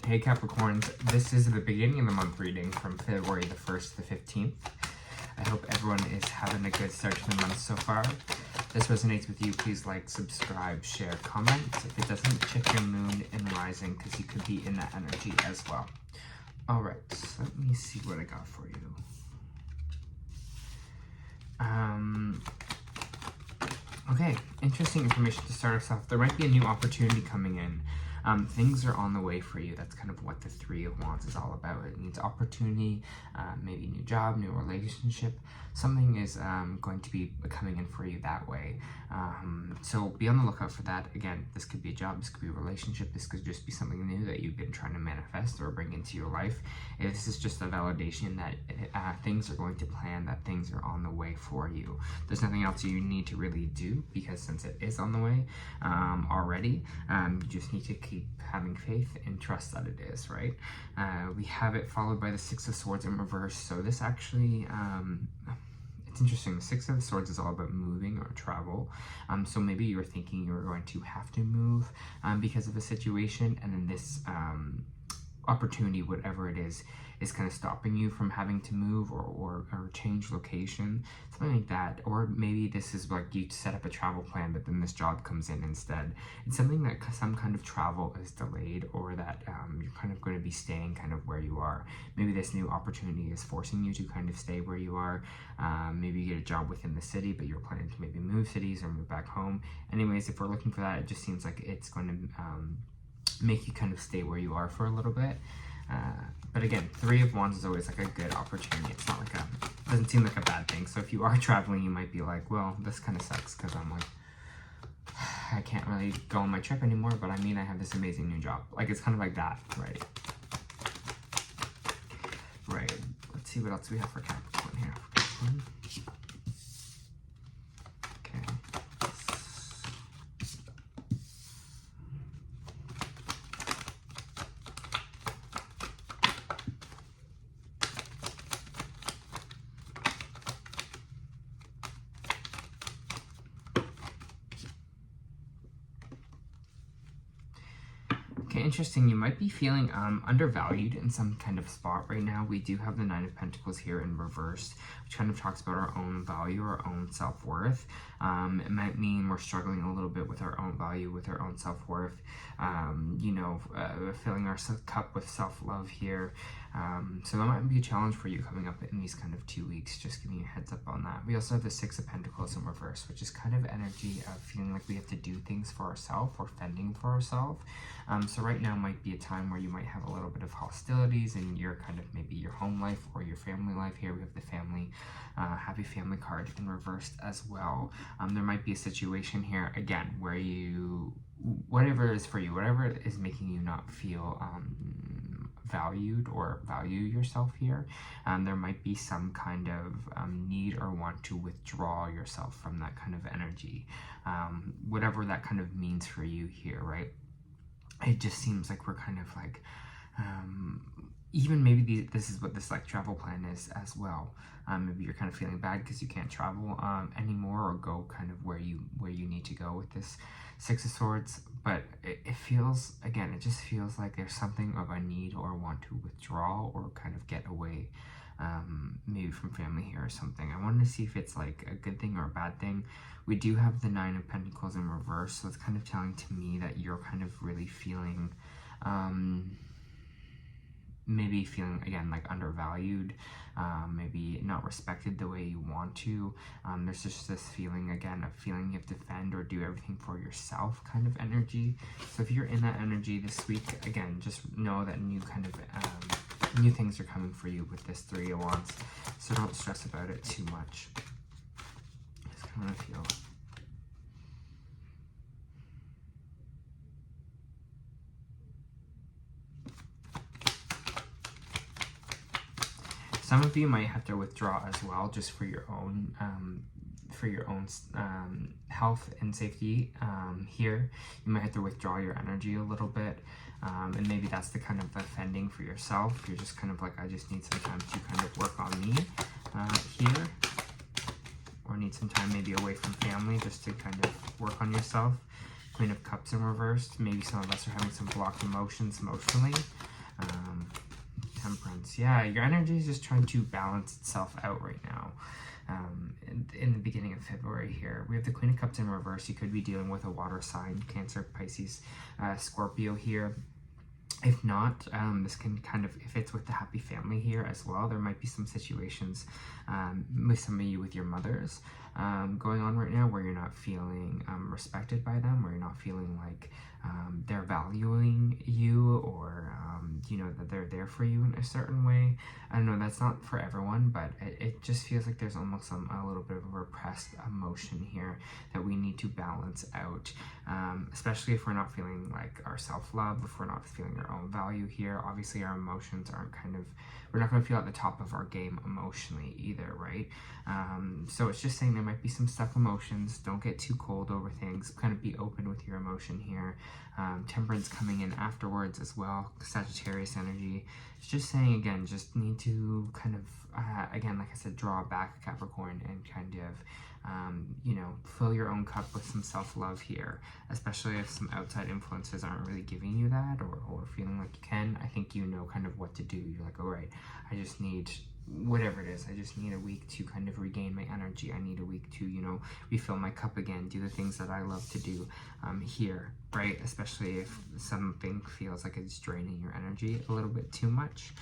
Hey Capricorns, this is the beginning of the month reading from February the 1st to the 15th. I hope everyone is having a good start to the month so far. If this resonates with you, please like, subscribe, share, comment. If it doesn't, check your moon and rising because you could be in that energy as well. Alright, so let me see what I got for you. Okay, interesting information to start us off. There might be a new opportunity coming in. Things are on the way for you. That's kind of what the Three of Wands is all about. It means opportunity, maybe new job, new relationship. Something is going to be coming in for you that way. So be on the lookout for that. Again, this could be a job, this could be a relationship, this could just be something new that you've been trying to manifest or bring into your life. If this is just a validation that things are going to plan, that things are on the way for you. There's nothing else you need to really do because since it is on the way already, you just need to keep having faith and trust that it is, right? We have it followed by the Six of Swords in reverse. So this actually, it's interesting. The Six of Swords is all about moving or travel. So maybe you're thinking you're going to have to move because of a situation, and then this opportunity, whatever it is kind of stopping you from having to move or change location, something like that. Or maybe this is like you set up a travel plan, but then this job comes in instead. It's something that some kind of travel is delayed, or that you're kind of going to be staying kind of where you are. Maybe this new opportunity is forcing you to kind of stay where you are. Maybe you get a job within the city, but you're planning to maybe move cities or move back home. Anyways, if we're looking for that, it just seems like it's going to make you kind of stay where you are for a little bit. But again, Three of Wands is always like a good opportunity. It's not like doesn't seem like a bad thing. So if you are traveling, you might be like, well, this kind of sucks because I'm like, I can't really go on my trip anymore, but I mean, I have this amazing new job. Like, it's kind of like that, right? Right. Let's see what else we have for Capricorn here. Capricorn. Okay, interesting. You might be feeling undervalued in some kind of spot right now. We do have the Nine of Pentacles here in reverse, which kind of talks about our own value, our own self-worth. It might mean we're struggling a little bit with our own value, with our own self-worth, filling our cup with self-love here. So that might be a challenge for you coming up in these kind of 2 weeks, just giving you a heads up on that. We also have the Six of Pentacles in reverse, which is kind of energy of feeling like we have to do things for ourselves or fending for ourselves. So right now might be a time where you might have a little bit of hostilities in your kind of maybe your home life or your family life. Here we have the family, happy family card in reversed as well. There might be a situation here, again, where you, whatever it is for you, whatever is making you not feel valued or value yourself here, there might be some kind of need or want to withdraw yourself from that kind of energy, whatever that kind of means for you here, right? It just seems like we're kind of like, even maybe this is what this like travel plan is as well. Maybe you're kind of feeling bad because you can't travel anymore or go kind of where you need to go with this Six of Swords. But it feels, again, it just feels like there's something of a need or want to withdraw or kind of get away, maybe from family here or something. I wanted to see if it's like a good thing or a bad thing. We do have the Nine of Pentacles in reverse, so it's kind of telling to me that you're kind of really feeling, maybe feeling, again, like undervalued, maybe not respected the way you want to. There's just this feeling, again, of feeling you have to defend or do everything for yourself kind of energy. So if you're in that energy this week, again, just know that new kind of, new things are coming for you with this Three of Wands. So don't stress about it too much. Just kind of feel it. Some of you might have to withdraw as well, just for your own health and safety. Here, you might have to withdraw your energy a little bit, and maybe that's the kind of offending for yourself. You're just kind of like, I just need some time to kind of work on me here, or need some time maybe away from family just to kind of work on yourself. Queen of Cups in reversed. Maybe some of us are having some blocked emotions emotionally. Temperance. Yeah, your energy is just trying to balance itself out right now. In the beginning of February here, we have the Queen of Cups in reverse. You could be dealing with a water sign, Cancer, Pisces, Scorpio here. If not, this can kind of, if it's with the happy family here as well, there might be some situations with some of you with your mothers going on right now where you're not feeling respected by them, where you're not feeling like they're valuing you, or you know, that they're there for you in a certain way. I know that's not for everyone, but it just feels like there's almost a little bit of a repressed emotion here that we need to balance out, especially if we're not feeling like our self-love, if we're not feeling our own value here. Obviously our emotions aren't we're not going to feel at the top of our game emotionally either, right? So it's just saying there might be some stuck emotions. Don't get too cold over things. Kind of be open with your emotion here. Temperance coming in afterwards as well. Sagittarius energy. It's just saying, again, just need to kind of, again, like I said, draw back, Capricorn, and kind of, you know, fill your own cup with some self-love here, especially if some outside influences aren't really giving you that, or feeling like you can. I think you know kind of what to do. You're like, all right, I just need whatever it is. I just need a week to kind of regain my energy. I need a week to, you know, refill my cup again, do the things that I love to do here, right? Especially if something feels like it's draining your energy a little bit too much.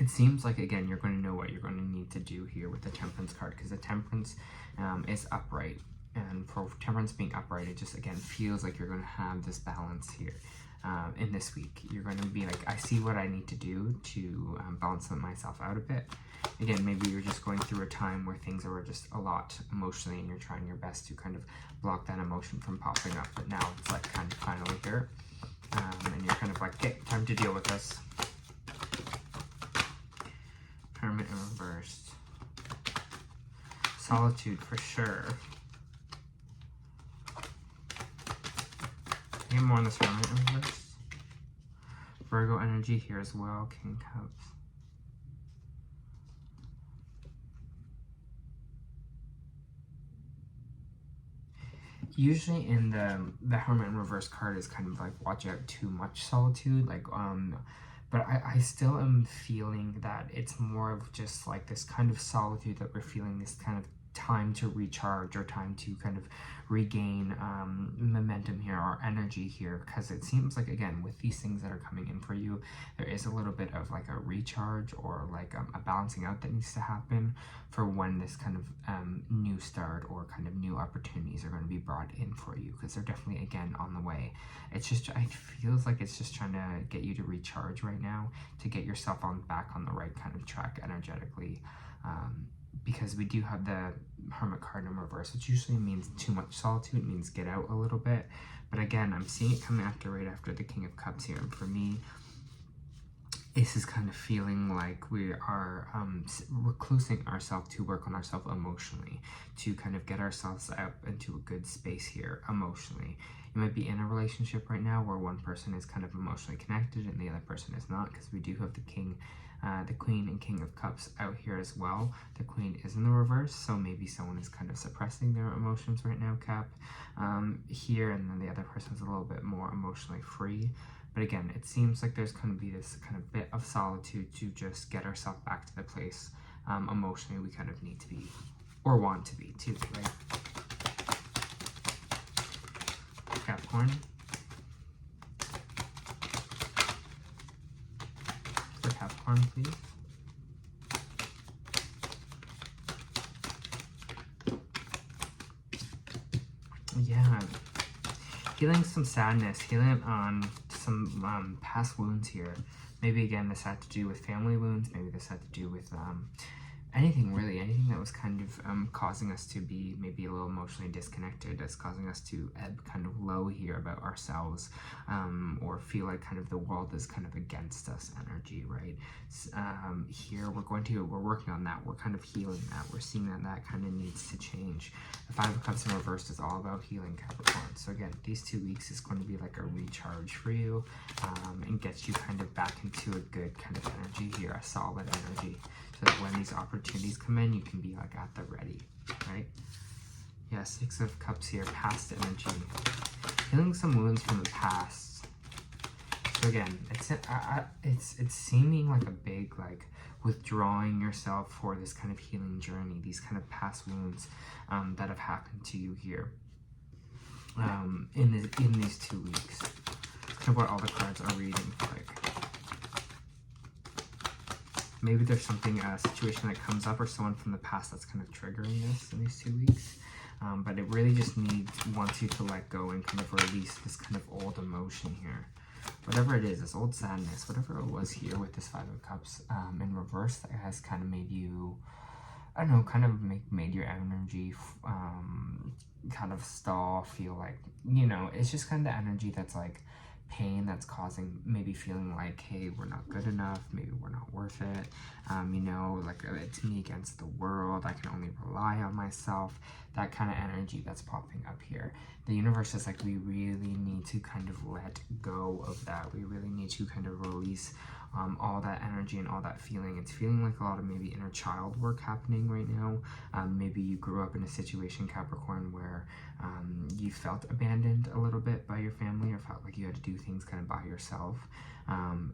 It seems like, again, you're going to know what you're going to need to do here with the Temperance card, because the Temperance is upright. And for Temperance being upright, it just, again, feels like you're going to have this balance here. In this week, you're going to be like, I see what I need to do to balance myself out a bit. Again, maybe you're just going through a time where things are just a lot emotionally, and you're trying your best to kind of block that emotion from popping up. But now it's like kind of finally here, and you're kind of like, okay, time to deal with this. Hermit in reverse. Solitude for sure. Get more on this Hermit in reverse. Virgo energy here as well. King Cups. Usually in the Hermit in reverse card is kind of like, watch out too much solitude, like but I still am feeling that it's more of just like this kind of solitude that we're feeling, this kind of time to recharge, or time to kind of regain momentum here, or energy here, because it seems like, again, with these things that are coming in for you, there is a little bit of like a recharge, or like a balancing out that needs to happen for when this kind of new start or kind of new opportunities are going to be brought in for you, because they're definitely, again, on the way. It's just, it feels like it's just trying to get you to recharge right now, to get yourself back on the right kind of track energetically. Because we do have the Hermit card in reverse, which usually means too much solitude, means get out a little bit. But again, I'm seeing it coming right after the King of Cups here. And for me, this is kind of feeling like we are reclusing ourselves to work on ourselves emotionally, to kind of get ourselves up into a good space here emotionally. You might be in a relationship right now where one person is kind of emotionally connected and the other person is not, because we do have the Queen and King of Cups out here as well. The Queen is in the reverse, so maybe someone is kind of suppressing their emotions right now, Cap, here, and then the other person's a little bit more emotionally free. But again, it seems like there's going to be this kind of bit of solitude to just get ourselves back to the place emotionally we kind of need to be, or want to be too, right? Capricorn. For Capricorn, please. Yeah. Healing some sadness, healing on some past wounds here. Maybe, again, this had to do with family wounds. Maybe this had to do with anything, really. Anything that was kind of causing us to be maybe a little emotionally disconnected, that's causing us to ebb kind of low here about ourselves, or feel like kind of the world is kind of against us energy, right? Here we're working on that. We're kind of healing that. We're seeing that kind of needs to change. The Five of Cups in reverse is all about healing, Capricorn. So again, these 2 weeks is going to be like a recharge for you, and gets you kind of back into a good kind of energy here, a solid energy, so that when these opportunities come in, you can be like at the ready, right? Yeah, Six of Cups here, past energy. Healing some wounds from the past. So again, it's seeming like a big, like, withdrawing yourself for this kind of healing journey, these kind of past wounds that have happened to you here in these 2 weeks. Kind of what all the cards are reading like. Maybe there's something, a situation that comes up or someone from the past that's kind of triggering this in these 2 weeks. But it really just wants you to let go and kind of release this kind of old emotion here. Whatever it is, this old sadness, whatever it was here with this 5 of Cups in reverse that has kind of made you, I don't know, kind of made your energy kind of stall, feel like, you know, it's just kind of the energy that's like pain that's causing, maybe feeling like, hey, we're not good enough, maybe we're not worth it, you know, like it's me against the world, I can only rely on myself, that kind of energy that's popping up here. The universe is like, we really need to kind of let go of that. We really need to kind of release all that energy and all that feeling. It's feeling like a lot of maybe inner child work happening right now. Maybe you grew up in a situation, Capricorn, where you felt abandoned a little bit by your family, or felt like you had to do things kind of by yourself.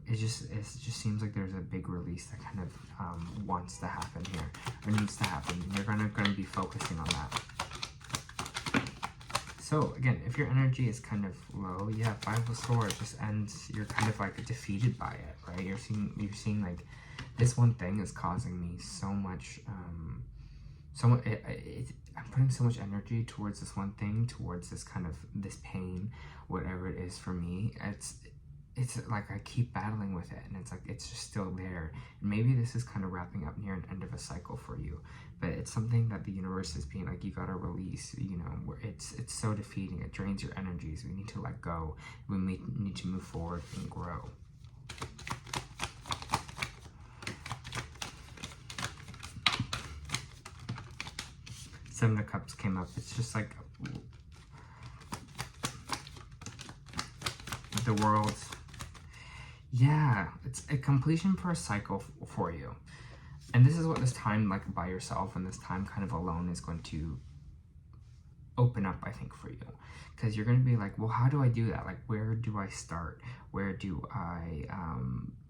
It just seems like there's a big release that kind of wants to happen here, or needs to happen. You're gonna be focusing on that. So again, if your energy is kind of low, yeah, 5 of Swords just ends, you're kind of like defeated by it, right? You're seeing like this one thing is causing me so much, I'm putting so much energy towards this one thing, towards this kind of, this pain, whatever it is for me. It's like I keep battling with it, and it's like it's just still there. And maybe this is kind of wrapping up near an end of a cycle for you, but it's something that the universe is being like, you gotta release, you know, where it's so defeating, it drains your energies. We need to let go. We need to move forward and grow. Seven of Cups came up. It's just like the world. Yeah, it's a completion for a cycle for you. And this is what this time, like, by yourself and this time kind of alone is going to open up, I think, for you. Because you're going to be like, well, how do I do that? Like, where do I start? Where do I,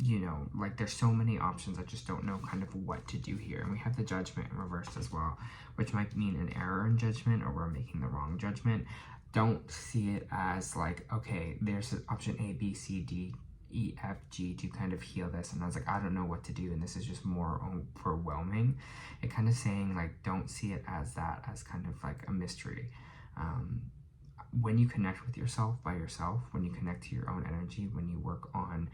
you know, like, there's so many options. I just don't know kind of what to do here. And we have the Judgment in reverse as well, which might mean an error in judgment, or we're making the wrong judgment. Don't see it as like, okay, there's option A, B, C, D, E, F, G to kind of heal this, and I was like, I don't know what to do, and this is just more overwhelming. It kind of saying like, don't see it as that, as kind of like a mystery. When you connect with yourself by yourself, when you connect to your own energy, when you work on,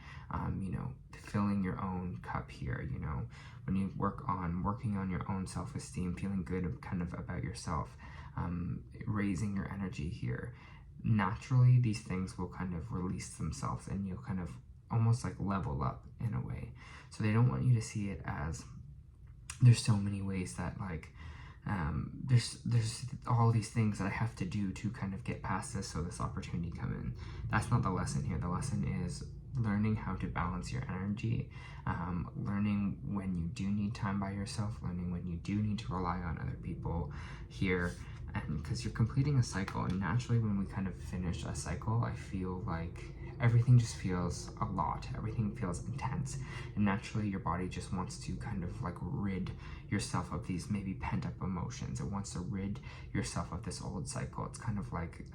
you know, filling your own cup here, you know, when you working on your own self-esteem, feeling good kind of about yourself, raising your energy here, naturally these things will kind of release themselves, and you'll kind of almost like level up in a way. So they don't want you to see it as there's so many ways that like there's all these things that I have to do to kind of get past this so this opportunity come in. That's not the lesson here. The lesson is learning how to balance your energy, learning when you do need time by yourself, learning when you do need to rely on other people here. And because you're completing a cycle, and naturally when we kind of finish a cycle, I feel like everything just feels a lot, everything feels intense, and naturally your body just wants to kind of like rid yourself of these maybe pent up emotions. It wants to rid yourself of this old cycle. It's kind of like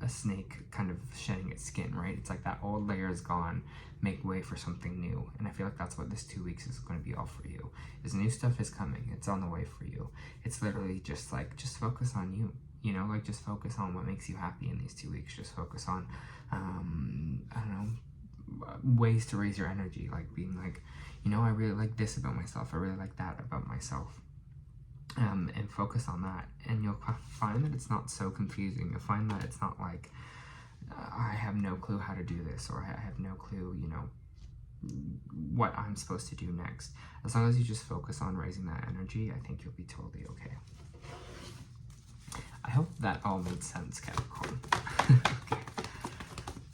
a snake kind of shedding its skin, right? It's like that old layer is gone, make way for something new. And I feel like that's what this 2 weeks is going to be all for you, is new stuff is coming. It's on the way for you. It's literally just like, just focus on you, you know, like just focus on what makes you happy in these 2 weeks. Just focus on, I don't know, ways to raise your energy, like being like, you know, I really like this about myself. I really like that about myself. And focus on that, and you'll find that it's not so confusing. You'll find that it's not like I have no clue how to do this, or I have no clue, you know, what I'm supposed to do next. As long as you just focus on raising that energy, I think you'll be totally okay. I hope that all made sense, Capricorn. Okay,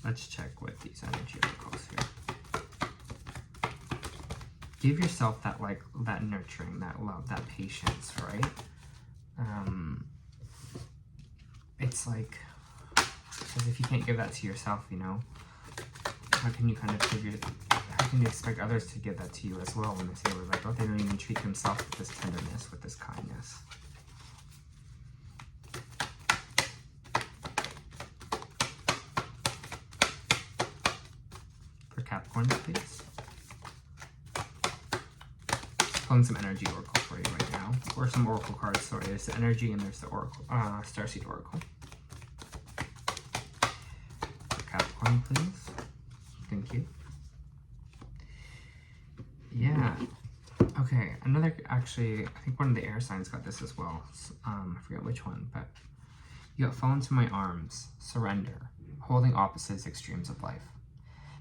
let's check with these energy oracles here. Give yourself that, like, that nurturing, that love, that patience, right? It's like, because if you can't give that to yourself, you know, how can you kind of how can you expect others to give that to you as well when they say, like, oh, they don't even treat themselves with this tenderness, with this kindness. For Capricorn, please. Pulling some energy oracle for you right now, or some oracle cards. Sorry, there's the energy and there's the oracle, starseed oracle. For Capricorn, please. Thank you. Yeah. Okay, another, actually, I think one of the air signs got this as well. I forget which one, but you got fall into my arms, surrender, holding opposites extremes of life.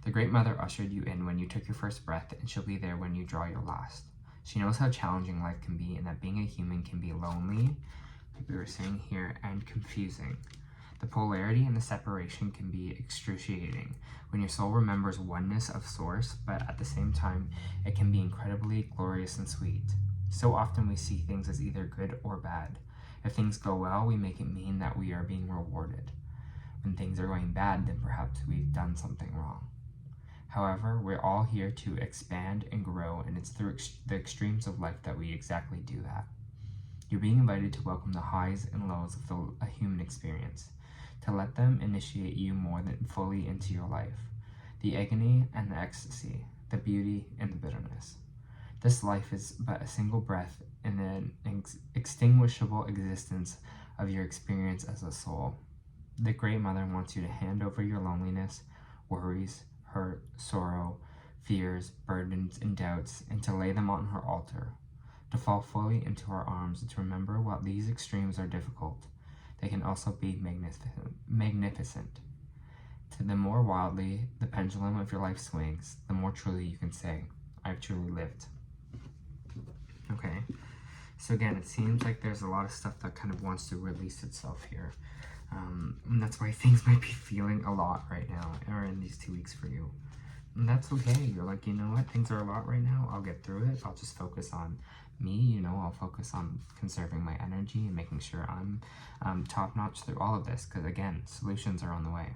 The Great Mother ushered you in when you took your first breath, and she'll be there when you draw your last. She knows how challenging life can be, and that being a human can be lonely, like we were saying here, and confusing. The polarity and the separation can be excruciating when your soul remembers oneness of source, but at the same time, it can be incredibly glorious and sweet. So often we see things as either good or bad. If things go well, we make it mean that we are being rewarded. When things are going bad, then perhaps we've done something wrong. However, we're all here to expand and grow, and it's through the extremes of life that we exactly do that. You're being invited to welcome the highs and lows of a human experience, to let them initiate you more than fully into your life, the agony and the ecstasy, the beauty and the bitterness. This life is but a single breath in an extinguishable existence of your experience as a soul. The Great Mother wants you to hand over your loneliness, worries, hurt, sorrow, fears, burdens, and doubts, and to lay them on her altar, to fall fully into her arms, and to remember while these extremes are difficult, they can also be magnificent. To the more wildly the pendulum of your life swings, the more truly you can say, I've truly lived. Okay, so again, it seems like there's a lot of stuff that kind of wants to release itself here. And that's why things might be feeling a lot right now, or in these 2 weeks for you. And that's okay. You're like, you know what, things are a lot right now. I'll get through it. I'll just focus on me, you know, I'll focus on conserving my energy and making sure I'm top-notch through all of this, because again, solutions are on the way.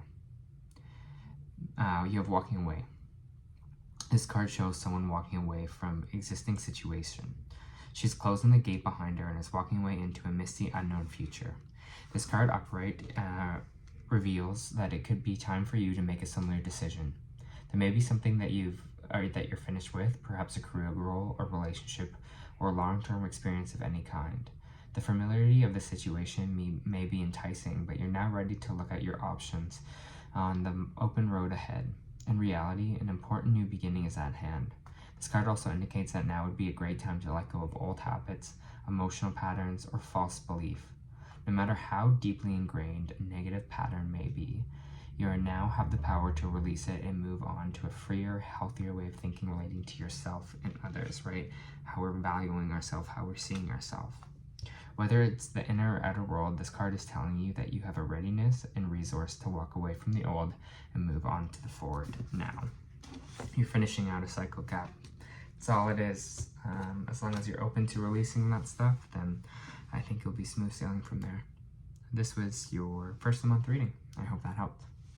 You have walking away. This card shows someone walking away from existing situation. She's closing the gate behind her and is walking away into a misty, unknown future. This card upright reveals that it could be time for you to make a similar decision. There may be something that you're finished with, perhaps a career role or relationship or long-term experience of any kind. The familiarity of the situation may be enticing, but you're now ready to look at your options on the open road ahead. In reality, an important new beginning is at hand. This card also indicates that now would be a great time to let go of old habits, emotional patterns, or false belief. No matter how deeply ingrained a negative pattern may be, you now have the power to release it and move on to a freer, healthier way of thinking relating to yourself and others, right? How we're valuing ourselves, how we're seeing ourselves. Whether it's the inner or outer world, this card is telling you that you have a readiness and resource to walk away from the old and move on to the forward now. You're finishing out a cycle, Cap. That's all it is. As long as you're open to releasing that stuff, then I think you'll be smooth sailing from there. This was your first of the month reading. I hope that helped.